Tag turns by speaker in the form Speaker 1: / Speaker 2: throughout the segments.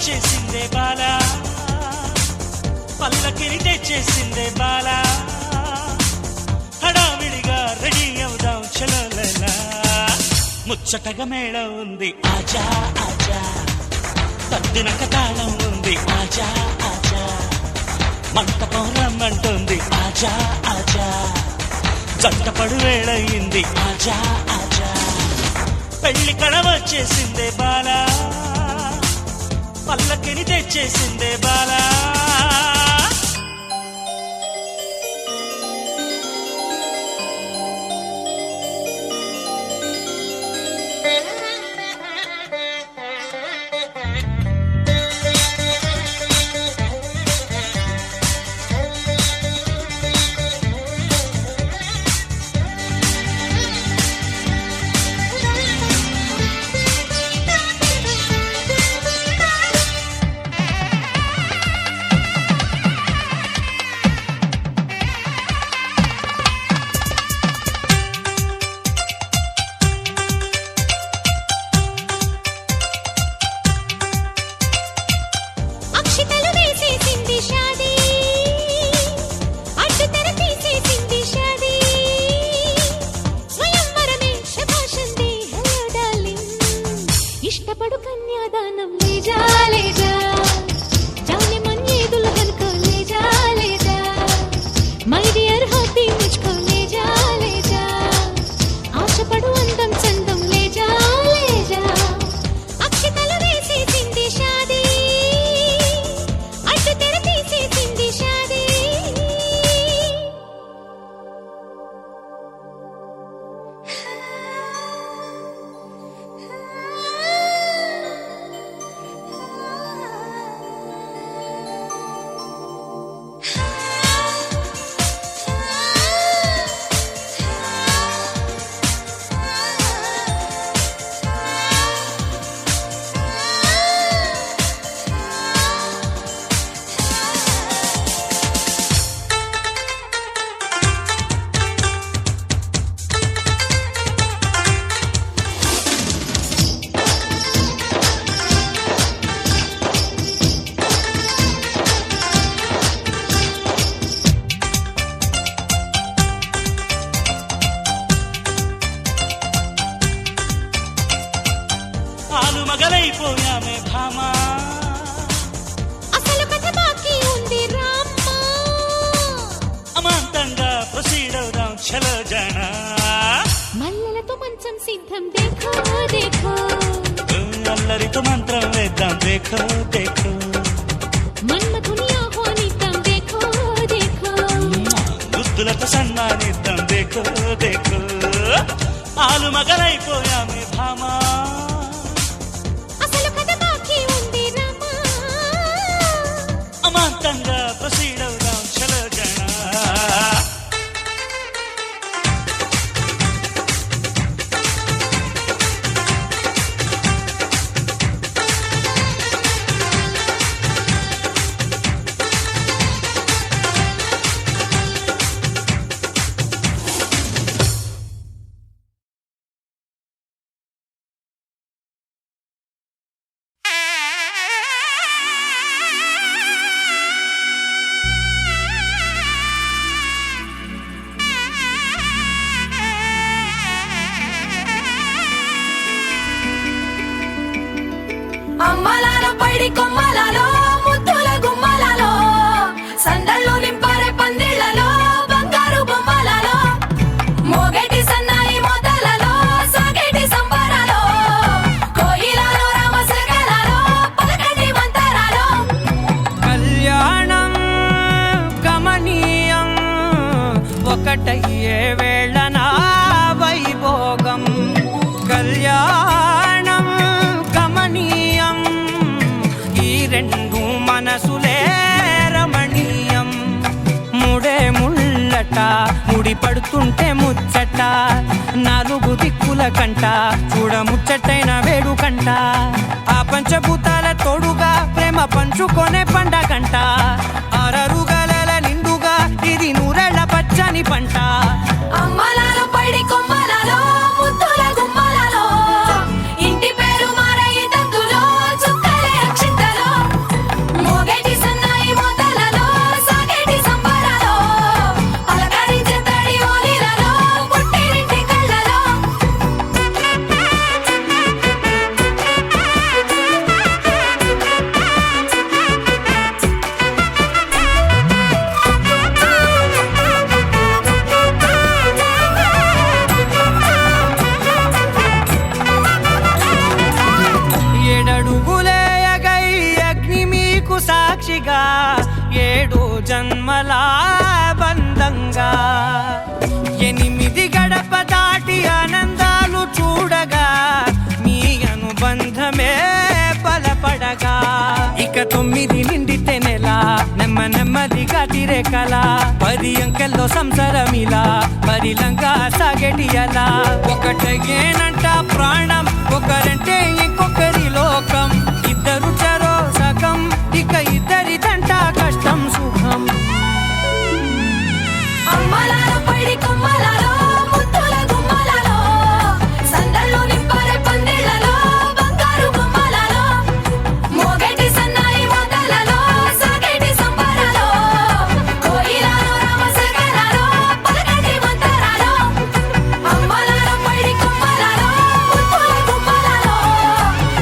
Speaker 1: వచ్చేసిందే బాలా, పల్లకిని తెచ్చేసిందే బాలా, హడావిడిగా రెడీ అవుదాం చలోలలా. ముచ్చటగా మేళ ఉంది ఆజా ఆజా, తద్దినక తాళం ఉంది ఆజా ఆజా, మంటపం రమ్మంటుంది ఆజా ఆజా, జంటపడు వేళయింది ఆజా ఆజా, పెళ్లి కడ వచ్చేసిందే బాలా, పల్లకిని తెచ్చేసిందే బాలా.
Speaker 2: ఇష్టపడు కన్యాదానం లేజా లేజా, జానే मन ये दुल्हन को ले जा ले जा, మై డియర్ హార్టీ ముझको ले जा ले जा, ఆశపడు అందం చందం ले जा ले जा, అక్షతలు వేసేసింది షాదీ, అడ్డు తెర తీసేసింది షాదీ.
Speaker 1: మగలైపోయామే భామా,
Speaker 2: అసలు కథ బాకీ ఉంది రామ్మా,
Speaker 1: అమాంతంగా ప్రొసీడ్ అవుదాం చలో జానా,
Speaker 2: మల్లెలతో మంచం సిద్ధం దేఖో దేఖో,
Speaker 1: అల్లరితో మంత్రం వేద్దాం దేఖో దేఖో,
Speaker 2: మన్మథుని ఆహ్వానిద్దాం దేఖో దేఖో,
Speaker 1: గుద్దులతో సన్మానిద్దాం దేఖో దేఖో. ఆలు మగలైపోయామే భామా,
Speaker 2: అసలు కథ బాకీ ఉంది రామా,
Speaker 1: అమాంతంగా ప్రొసీడ్ అవుదాం చలో జానా.
Speaker 3: అమ్మలాలో పైడి కొమ్మలలో ముద్దుల గుమ్మలలో, సందళ్ళు నింపారే పందిళ్లలో బంగారు బొమ్మలలో, మోగేటి సన్నాయి మోతలలో సాగేటి సంబరాలో, కోయిలలో రామసగలలో పలకటి మంతరాలో.
Speaker 4: కళ్యాణం గమనీయం ఒకటయ్యే వేళ నా వైభోగం, కళ్యాణం గమనీయం ఈ రెండు మనసులే రమణీయం, ముడే ముళ్ళట ముడి పడుతుంటే ముచ్చట, నాలుగు దిక్కుల కంట చూడ ముచ్చటైన వేడుకంట, ఆ పంచభూతాల తోడుగా ప్రేమ పంచుకొనే పండగంట, అరరుగలల నిండుగా ఇది నూరెళ్ళ పచ్చని పంట.
Speaker 3: అమ్మలాలో పైడి కొమ్మలలో ముద్దుల గుమ్మలలో, ఇంటి పేరు మారయి తందులో చుక్కలే అక్షింతలో,
Speaker 4: సాక్షిగా 7 జన్మల బంధంగా 8 గడప దాటి ఆనందాలు చూడగా మీ అనుబంధమే బలపడగా ఇక 9 నిండితే నెల నెమ్మదిగా తిరే కల 10 అంకెల్లో సంసారమిలా పరిలంగా సాగేటియలా ఒకటేనంట ప్రాణం ఒకరంటే ఇంకొకరి లోకం ఇద్దరు చరో సగం ఇక ఇద్దరిదంట కష్టం సుఖం
Speaker 3: అమ్మలాలో పడి కొమ్మలాలో ముద్దుల గుమ్మలాలో సందళ్ళు నింపారే పందిళ్ళలో బంగారు గుమ్మలాలో మోగేటి సన్నాయి మోతలలో సాగేటి సంబరాలో కోయిలాలో రామశకరాలో పలకటి మంతరాలో అమ్మలాలో పడి కొమ్మలాలో ముద్దుల గుమ్మలాలో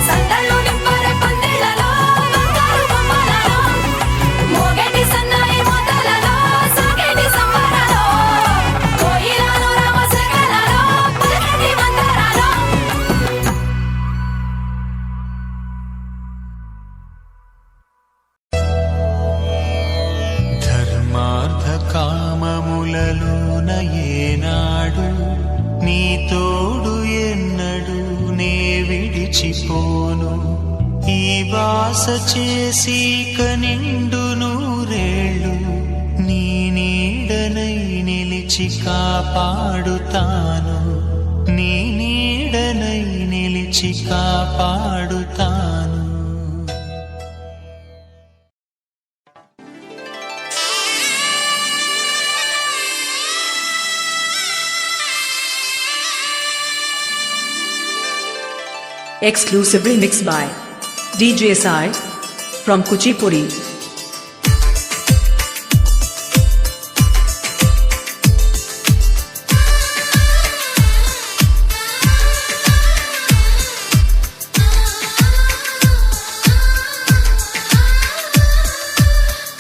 Speaker 3: సందళ్ళు నింపారే పందిళ్ళలో బంగారు గుమ్మలాలో మోగేటి సన్నాయి మోతలలో సాగేటి సంబరాలో కోయిలాలో రామశకరాలో పలకటి మంతరాలో
Speaker 1: ధర్మార్థ కామములలోన ఏనాడు నీ తోడు ఎన్నడు నే విడిచిపోను ఈ వాస చేసి కనిండు నూరేళ్ళు నీ నీడనై నిలిచి కాపాడుతాను నీ నీడనై నిలిచి కాపాడుతాను
Speaker 5: Exclusively mixed by DJ Sai from Kuchipudi.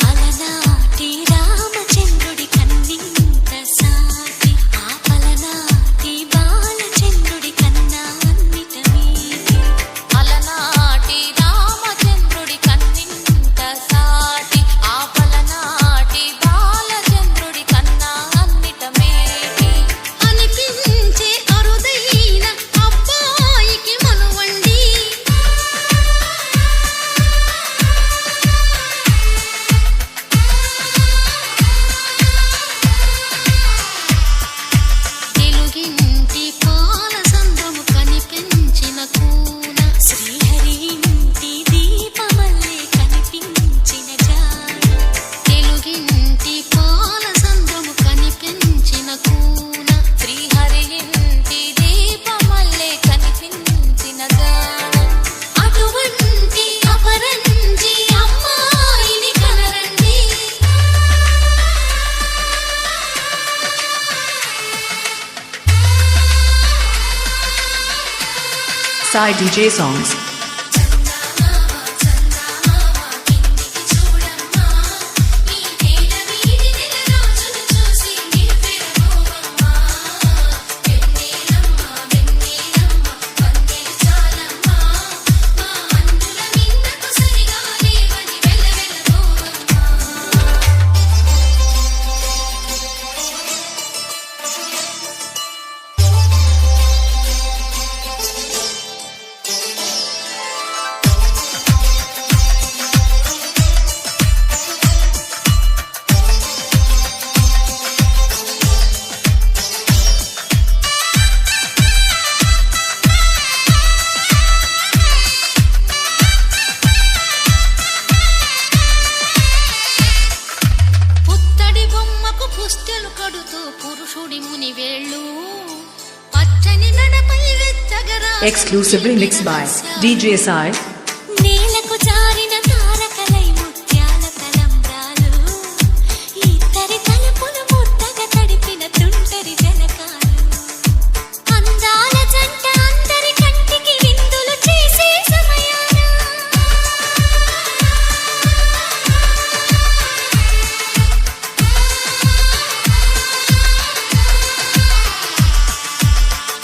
Speaker 2: అలనాటి రామచంద్రుడి కన్నింత సాటి ఆపలనాటి బాలచంద్రుడి కన్నా అన్నిట మీది అలనాటి రామచంద్రుడి కన్నింత సాటి ఆపలనాటి బాలచంద్రుడి కన్నా అన్నిట మీది అనిపించే అరుదైన అబ్బాయికి మనువండి తెలుగింటి పాల సంద్రము కనిపించిన కూన శ్రీహరి ఇంటి దీపమల్లే కనిపించిన జాడ తెలుగింటి పాల సంద్రము కనిపించిన కూన శ్రీహరి ఇంటి దీపమల్లే కనిపించిన జాడ అటువంటి అపరంజి అమ్మాయిని కనరండి
Speaker 5: Sai DJ songs.
Speaker 2: పుత్తడి బొమ్మకు పుస్తెలు కడుతూ పురుషుడి ముని వేళ్ళు పచ్చని నడపై వెచ్చగరా
Speaker 5: Exclusively mixed by DJ Sai.
Speaker 2: నేలకు జారిన తారకలై ముత్యాల తలంబ్రాలు ఇద్దరి తలుపులు ముద్దగా తడిపిన తుంటరి జలకాలు అందాల జంట అందరి కంటికి విందులు చేసే సమయాన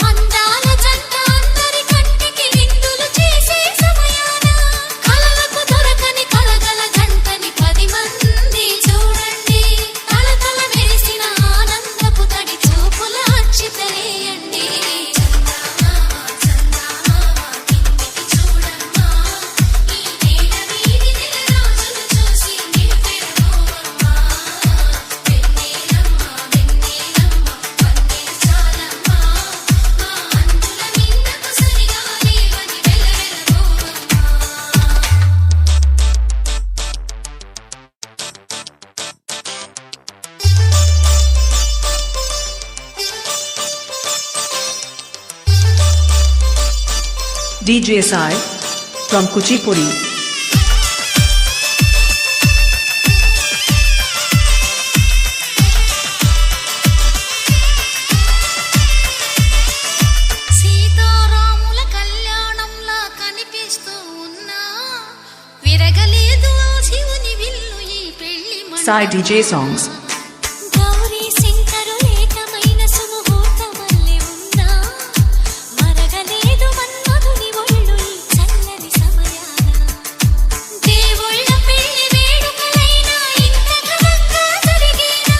Speaker 2: అందాల జంట అందరి కంటికి విందులు చేసే సమయాన
Speaker 5: DJ Sai from Kuchipudi.
Speaker 6: సీతారాముల కళ్యాణంలా కనిపిస్తూ ఉన్నా విరగలేదు శివుని విల్లు ఈ పెళ్లి
Speaker 5: Sai DJ Songs.
Speaker 2: Gauri Shankar ఏకమైన సుముహూర్తమల్లె ఉన్నా మరగలేదు మన్మధుని ఒళ్ళు ఈ చల్లని సమయాన దేవుళ్ళ పెళ్లి వేడుకలైనా ఇంత ఘనంగా జరిగేనా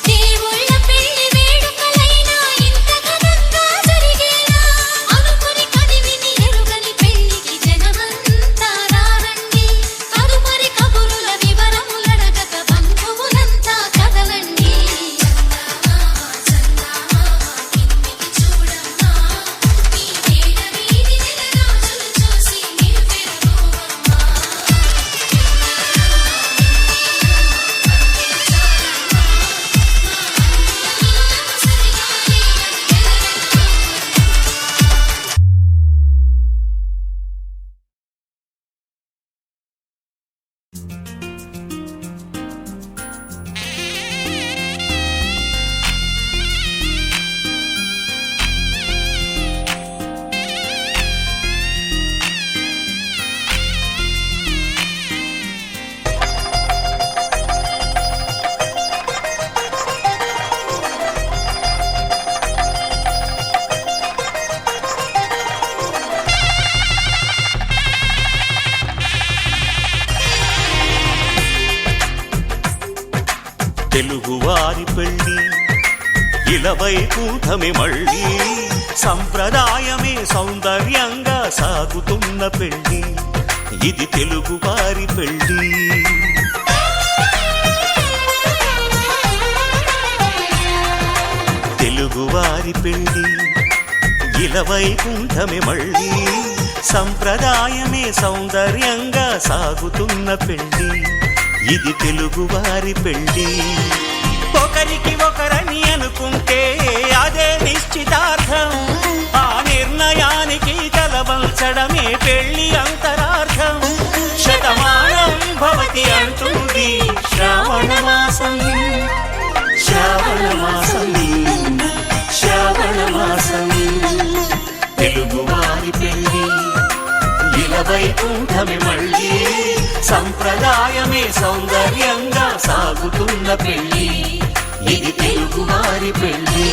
Speaker 2: దేవుళ్ళ పెళ్లి వేడుకలైనా ఇంత ఘనంగా జరిగేనా అనుకుని కదివిని ఎరుగని పెళ్లికి జనమంతా రారండి కదుపరి కబురుల వివరములడగక బంధువులంతా కదలండి కిందికి చూడమ్మా మీ నేల వీధి నెలరాజులు చూసి నివ్వెరపోవమ్మా
Speaker 1: తెలుగువారి పెళ్ళి ఇలవై కూటమి మళ్ళీ సంప్రదాయమే సౌందర్యంగా సాగుతున్న పెళ్ళి ఇది తెలుగువారి పెళ్ళి తెలుగువారి పెళ్ళి ఇలవై కూటమి మళ్ళీ సంప్రదాయమే సౌందర్యంగా సాగుతున్న పెళ్ళి ఇది తెలుగువారి పెళ్ళి ఒకరికి ఒకరని అనుకుంటే అదే నిశ్చితార్థం ఆ నిర్ణయానికి తలవంచడమే పెళ్ళి అంతరార్థం శతమానం భవతి అంటుంది శ్రావణ మాసం శ్రావణ మాసం శ్రావణ మాసం తెలుగువారి పెళ్ళి ఇలవై కూటమి మళ్ళీ సంప్రదాయమే సౌందర్యంగా సాగుతున్న పెళ్ళి ఇది తెలుగువారి పెళ్ళి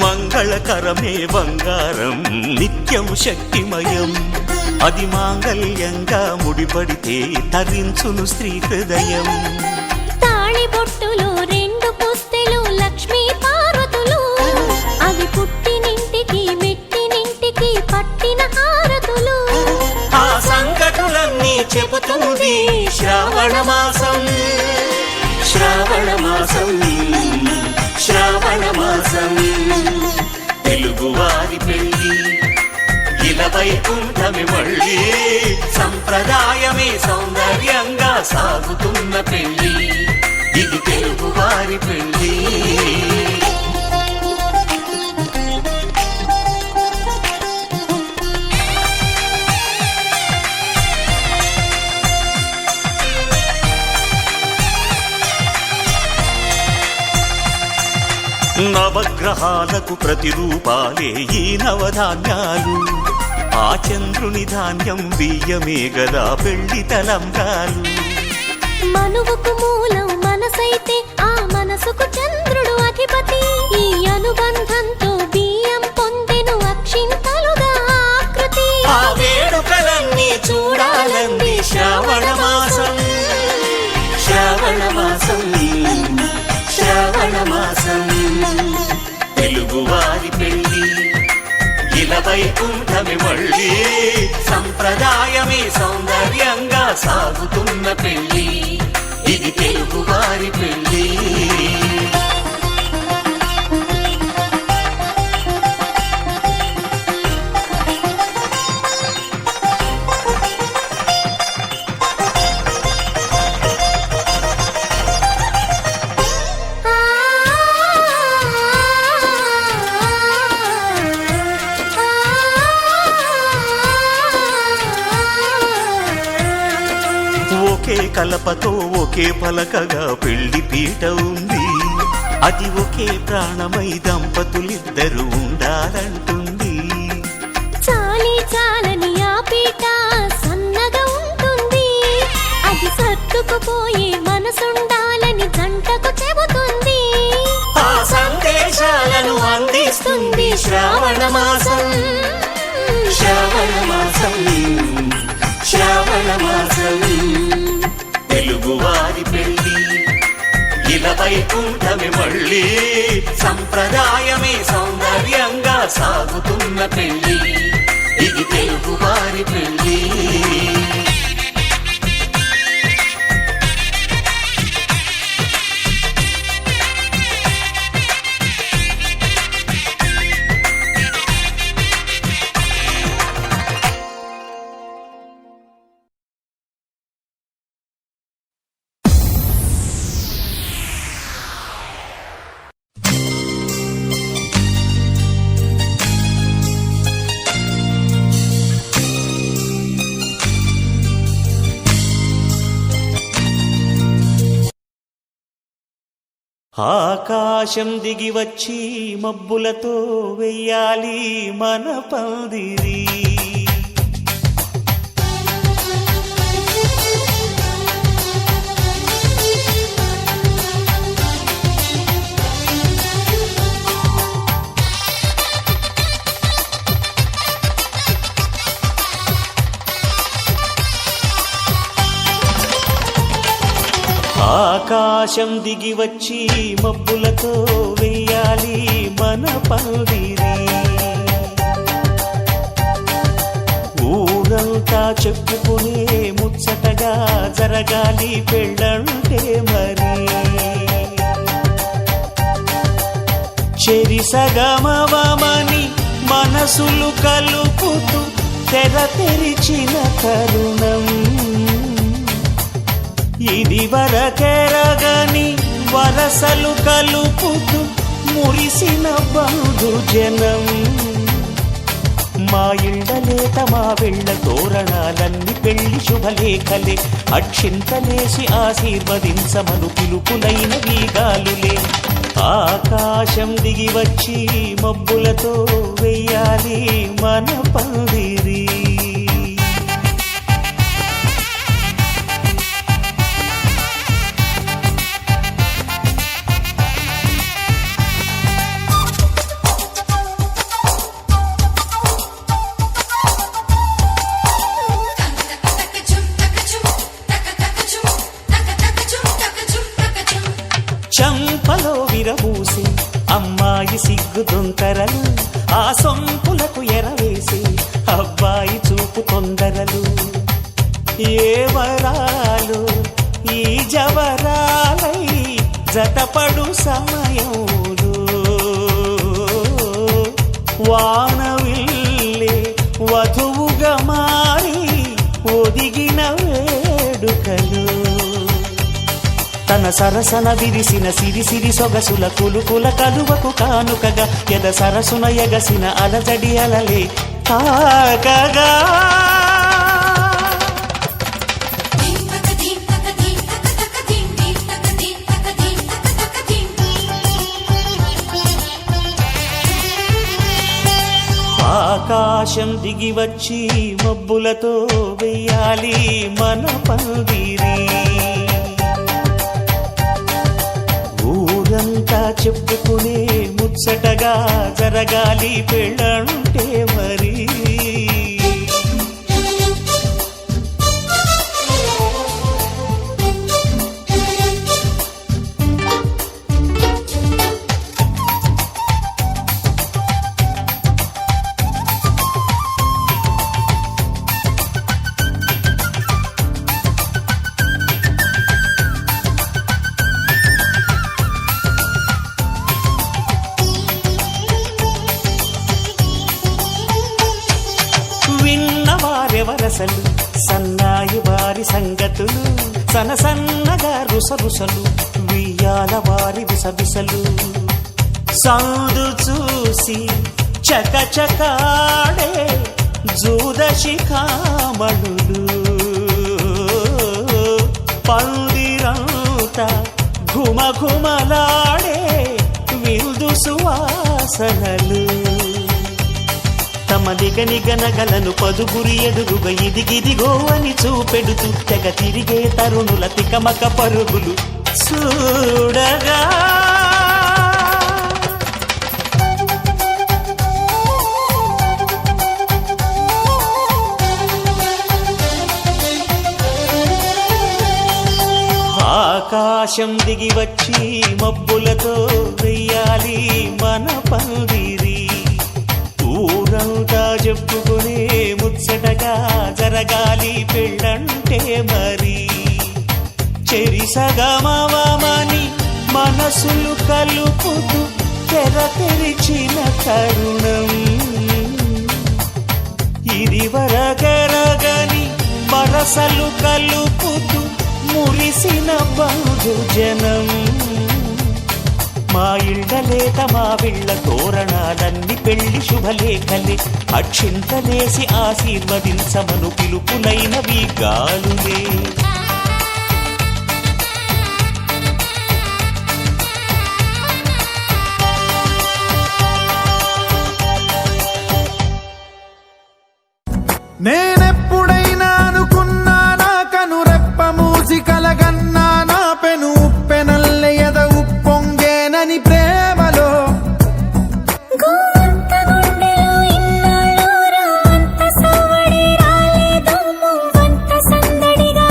Speaker 1: మంగళకరమే బంగారం నిత్యం శక్తిమయం అది మాంగళ్యంగా ముడిపడితే తరించును స్త్రీ హృదయం
Speaker 2: తాళి బొట్టులో రెండు పుస్తెలు లక్ష్మీ పార్వతులు అవి పుట్టినింటికి మెట్టినింటికి పట్టిన హారతులు
Speaker 1: ఆ సంగతులన్నీ చెబుతుంది శ్రావణ మాసం శ్రావణ మాసం శ్రావణ మాసం తెలుగువారి పెళ్ళి ఇలవై కూటమి మళ్ళీ సంప్రదాయమే సౌందర్యంగా సాగుతున్న పెళ్ళి ఇది తెలుగువారి పెళ్ళి నవగ్రహాలకు ప్రతిరూపాలే ఈ నవధాన్యాలు ఆ చంద్రుని ధాన్యం బియ్యమే గదా పెళ్లి తలంబ్రాలు
Speaker 2: మనువుకు మూలం మనసైతే ఆ మనసుకు చంద్రుడు అధిపతి ఈ అనుబంధంతో బియ్యం పొందెను అక్షింతలుగా ఆకృతి
Speaker 1: ఆ వేడుకలన్నీ చూడాలంది శ్రావణ మాసం శ్రావణ మాసం శ్రావణ మాసం తెలుగువారి పెళ్ళి ఇలా వైకుంఠమి మళ్ళీ సంప్రదాయమే సౌందర్యంగా సాగుతున్న పెళ్ళి ఇది తెలుగువారి పెళ్ళి ఒకే కలపతో ఒకే పలకగా పెళ్లి పీట ఉంది అది ఒకే ప్రాణమై దంపతులిద్దరూ ఉండాలంటుంది
Speaker 2: చాలి చాలని ఆ పీట సన్నగా ఉంటుంది అది సర్దుకుపోయే మనసుండాలని జంటకు చెబుతుంది
Speaker 1: ఆ సందేశాలను అందిస్తుంది శ్రావణ మాసం శ్రావణ మాసం శ్రావణ మాసం తెలుగువారి పెళ్ళి ఇలా వైకుంఠమి మళ్ళీ సంప్రదాయమే సౌందర్యంగా సాగుతున్న పెళ్ళి ఇది తెలుగువారి పెళ్ళి ఆకాశం దిగి వచ్చి మబ్బులతో వెయ్యాలి మన పందిరి ఆకాశం దిగి వచ్చి మబ్బులతో వెయ్యాలి మన పందిరి ఊరంతా చెప్పుకునే ముచ్చటగా జరగాలి పెళ్ళంటే మరి చెరిసగమవమని మనసులు కలుపుతూ తెర తెరిచిన తరుణం ఇది వరకెరగని వరసలు కలుపుతూ మురిసిన బంధుజనం మా ఇళ్ళలేత మా వెళ్ళ తోరణాలన్నీ పెళ్లి శుభలేఖలే అక్షింతలేసి ఆశీర్వదించమను పిలుపులైన వీగాలులే ఆకాశం దిగి వచ్చి మబ్బులతో వెయ్యాలి మన పందిరి చంపలో విరబూసి అమ్మాయి సిగ్గుదొంతరలు ఆ సొంపులకు ఎరవేసి అబ్బాయి చూపు తొందరలు ఏ వరాలు ఈ జవరాలై జతపడు సమయంలో వానవిల్లే వధువుగా మారి ఒదిగిన వేడుకలు తన సరసన విరిసిన సిరిసిరి సొగసుల కులుకుల కలువకు కానుకగా ఎద సరసున ఎగసిన అలజడి అలలే తాకగా ఆకాశం దిగి వచ్చి మబ్బులతో వెయ్యాలి మన పందిరి ఊరంతా చెప్పుకునే ముచ్చటగా జరగాలి పెళ్ళంటే మరి బానిసలు సన్నాయి వారి సంగతులు సనసన్నగా రుసరుసలు వియ్యాల వారి విసవిసలు సౌదు చూసి చకచకాడే జూదశిఖామణులు పందిరంతా ఘుమఘుమలాడే విందు సువాసనలు తమ నిగనిగనగలను పదుగురి ఎదురుగా ఇదిగిదిగో అని చూపెడుతూ తెగ తిరిగే తరుణుల తికమక పరుగులు చూడగా ఆకాశం దిగి వచ్చి మబ్బులతో వెయ్యాలి మన పందిరి ఊరంతా చెప్పుకునే ముచ్చటగా జరగాలి పెళ్ళంటే మరి చెరిసగమవమని మనసులు కలుపుతూ తెర తెరిచిన తరుణం ఇది వరగరగని వరసలు కలుపుతూ మురిసిన బంధుజనం మా ఇళ్ళలేత మా విళ్ళ తోరణాలన్నీ పెళ్లి శుభలేఖలే అక్షింతలేసి ఆశీర్వదించమను పిలుపులైనవి గాలులే
Speaker 7: నేనెప్పుడైనా అనుకున్నా నా కనురెప్ప మూసి కలగన్నా నా పెను ఉప్పెనల్లె ఎద ఉప్పొంగేనని ప్రేమలో
Speaker 2: సందడిగా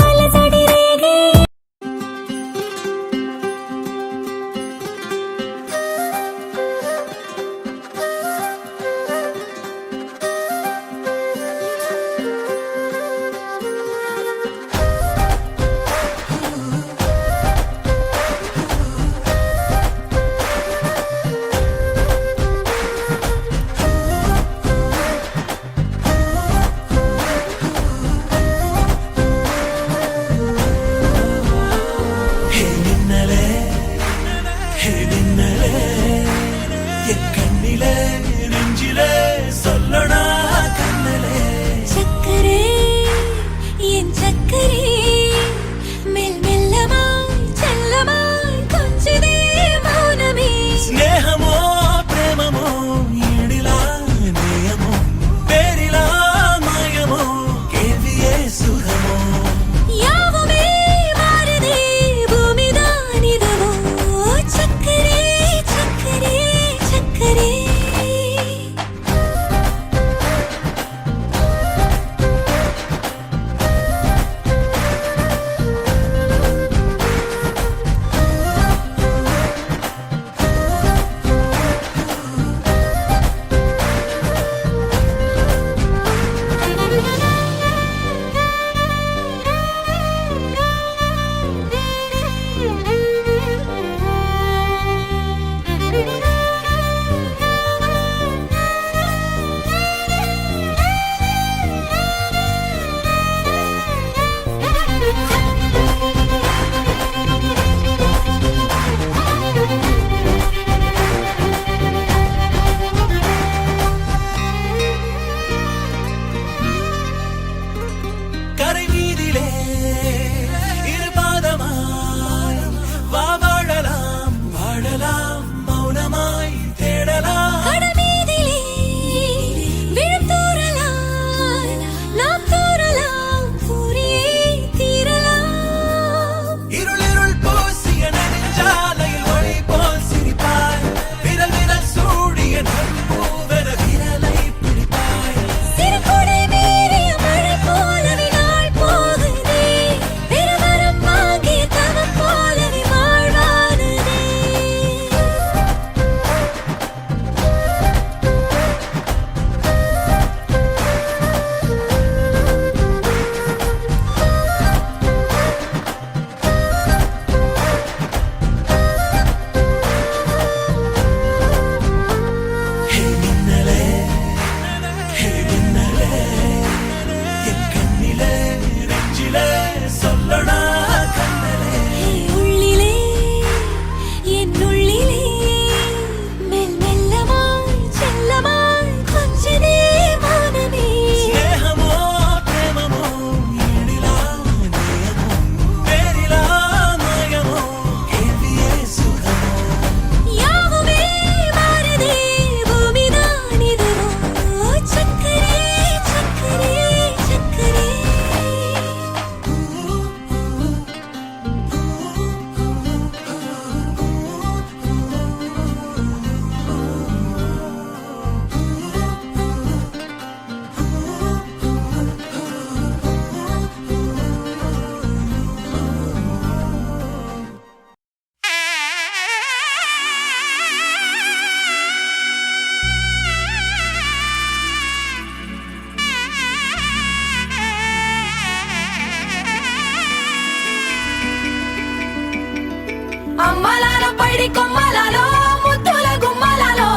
Speaker 3: అమ్మలాలో పైడి కొమ్మలలో ముద్దుల గుమ్మలలో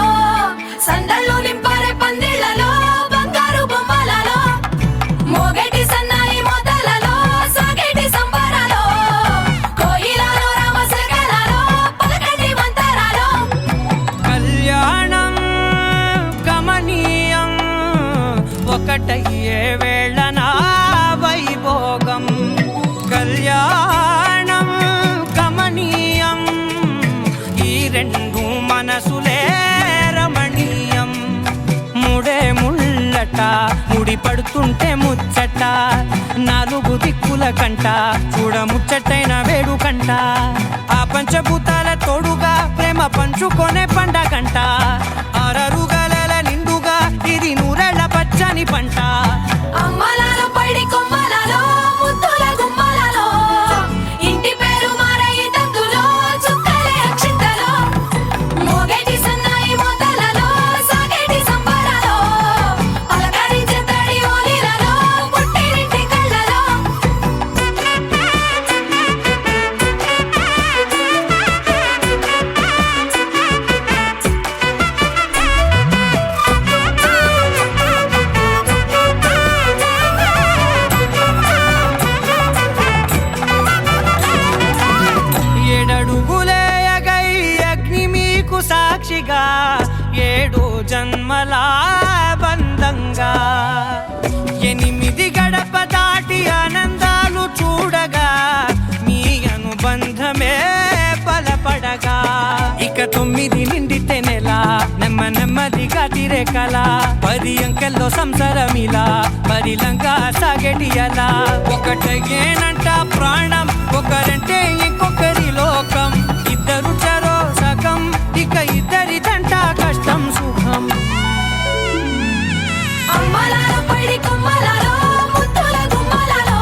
Speaker 3: సందళ్ళు నింపారే పందిళ్లలో బంగారు బొమ్మలలో మోగేటి సన్నాయి మోతలలో సాగేటి సంబరాలో కోయిలలో రామశకలలో పలకటి మంతరాలో
Speaker 4: కళ్యాణం గమనీయం ఒకటయ్యే వేళనా వైభోగం కళ్యాణం గమనీయం ఈ రెండు మనసులే రమణీయం ముడే ముళ్ళట ముడి పడుతుంటే ముచ్చట నాలుగు దిక్కుల కంట చూడ ముచ్చటైన వేడుకంట ఆ పంచభూతాల తోడుగా ప్రేమ పంచుకొనే పండగంట ఆరరుగల నిండుగా ఇది నూరెళ్ళ పచ్చని పంట
Speaker 3: అమ్మలాలో పైడి కొమ్మలలో ముద్దుల గుమ్మలలో ఇంటి పేరు మారయి తందులో చుక్కలే అక్షింతలో మోగేటి సన్నాయి మోతలలో సాగేటి సంబరాలో పలకరించే తడి ఓలిలలో పుట్టినింటి కళ్ళలో
Speaker 4: ఏడడుగులేయగై అగ్ని మీకు సాక్షిగా 7 జన్మల బంధంగా 8 గడప దాటి ఆనందాలు చూడగా మీ అనుబంధమే బలపడగా ఇక 9 నిండితే నెల నెమ్మదిగా తిరే కల 10 అంకెల్లో సంసారమిలా పరిలంగా సాగేటియలా ఒకటేనంట ప్రాణం ఒకరంటే ఇంకొకరి లోకం ఇద్దరు చరో సగం ఇక ఇద్దరిదంట కష్టం సుఖం
Speaker 3: అమ్మలాలో పైడి కొమ్మలలో ముద్దుల గుమ్మలలో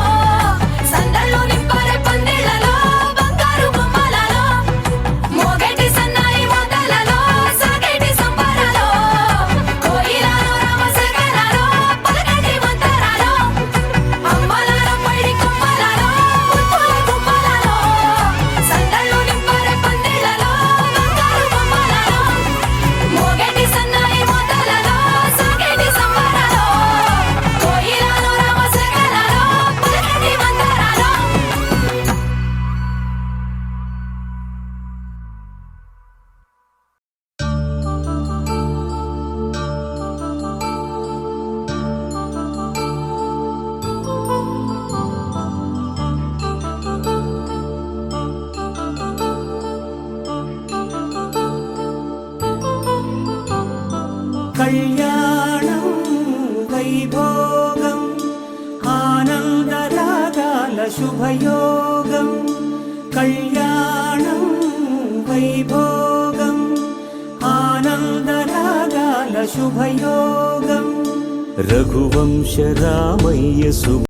Speaker 3: సందళ్ళు నింపారే పందిళ్లలో బంగారు బొమ్మలలో మోగేటి సన్నాయి మోతలలో సాగేటి సంబరాలో కోయిలలో రామశకలలో పలకటి మంతరాలో అమ్మలాలో పైడి కొమ్మలలో ముద్దుల గుమ్మలలో సందళ్ళు నింపారే పందిళ్లలో బంగారు బొమ్మలలో మోగేటి సన్నాయి మోతలలో సాగేటి సంబరాలో కోయిలలో రామశకలలో పలకటి మంతరాలో
Speaker 1: కళ్యాణం వైభోగం ఆనందరాగాల శుభయోగం కళ్యాణం వైభోగం ఆనందరాగాల శుభయోగం రఘువంశ రామయ్య శుభ